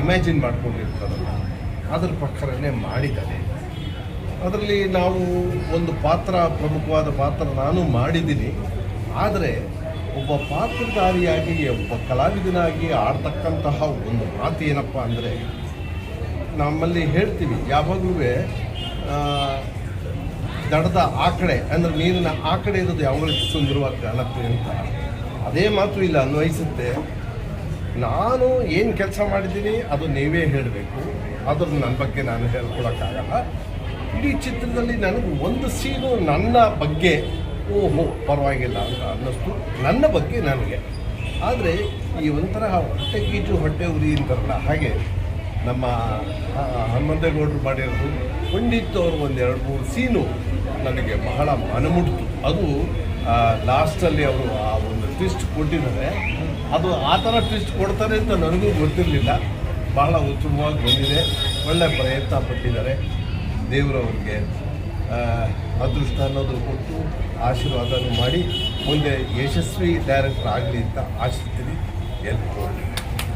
Imagine ಮಾಡ್ಕೊಂಡಿರ್ತಾರಲ್ಲ ಅದ್ರ ಪ್ರಕಾರನೇ ಮಾಡಿದ್ದಾರೆ. ಅದರಲ್ಲಿ ನಾವು ಒಂದು ಪಾತ್ರ, ಪ್ರಮುಖವಾದ ಪಾತ್ರ ನಾನು ಮಾಡಿದ್ದೀನಿ. ಆದರೆ ಒಬ್ಬ ಪಾತ್ರಧಾರಿಯಾಗಿ, ಒಬ್ಬ ಕಲಾವಿದನಾಗಿ ಆಡ್ತಕ್ಕಂತಹ ಒಂದು ಮಾತು ಏನಪ್ಪ ಅಂದರೆ, ನಮ್ಮಲ್ಲಿ ಹೇಳ್ತೀವಿ ಯಾವಾಗಲೂ ದಡದ ಆ ಕಡೆ ಅಂದರೆ ನೀರಿನ ಆ ಕಡೆ ಇರೋದು ಯಾವಾಗಲೂ ಸುಂದರವಾಗಿ ಕಾಣುತ್ತೆ ಅಂತ. ಅದೇ ಮಾತು ಇಲ್ಲ ಅನ್ವಯಿಸುತ್ತೆ. ನಾನು ಏನು ಕೆಲಸ ಮಾಡಿದ್ದೀನಿ ಅದು ನೀವೇ ಹೇಳಬೇಕು, ಅದ್ರ ನನ್ನ ಬಗ್ಗೆ ನಾನು ಹೇಳ್ಕೊಳಕ್ಕಾಗಲ್ಲ. ಇಡೀ ಚಿತ್ರದಲ್ಲಿ ನನಗೆ ಒಂದು ಸೀನು ನನ್ನ ಬಗ್ಗೆ ಓಹೋ ಪರವಾಗಿಲ್ಲ ಅಂತ ಅನ್ನಿಸ್ತು, ನನ್ನ ಬಗ್ಗೆ ನನಗೆ. ಆದರೆ ಈ ಒಂಥರ ಹೊಟ್ಟೆ ಗೀಟು ಹೊಟ್ಟೆ ಉರಿ ಅಂತಾರಲ್ಲ, ಹಾಗೆ ನಮ್ಮ ಹನುಮಂತೇಗೌಡರು ಮಾಡಿರೋದು ಪಂಡಿತ್ ಅವರು ಒಂದು 2-3 ಸೀನು ನನಗೆ ಬಹಳ ಮನಮುಟ್ಟಿತು. ಅದು ಲಾಸ್ಟಲ್ಲಿ ಅವರು ಆ ಒಂದು ಟ್ವಿಸ್ಟ್ ಕೊಟ್ಟಿದ್ದಾರೆ. ಅದು ಆ ಥರ ಟ್ವಿಸ್ಟ್ ಕೊಡ್ತಾರೆ ಅಂತ ನನಗೂ ಗೊತ್ತಿರಲಿಲ್ಲ. ಬಹಳ ಉತ್ತಮವಾಗಿ ಬಂದಿದೆ, ಒಳ್ಳೆ ಪ್ರಯತ್ನ ಪಟ್ಟಿದ್ದಾರೆ. ದೇವರವ್ರಿಗೆ ಅದೃಷ್ಟ ಅನ್ನೋದು ಕೊಟ್ಟು ಆಶೀರ್ವಾದನೂ ಮಾಡಿ ಮುಂದೆ ಯಶಸ್ವಿ ಡೈರೆಕ್ಟರ್ ಆಗಲಿ ಅಂತ ಆಶಿಸ್ತೀನಿ. ಎಲ್ಲರೂ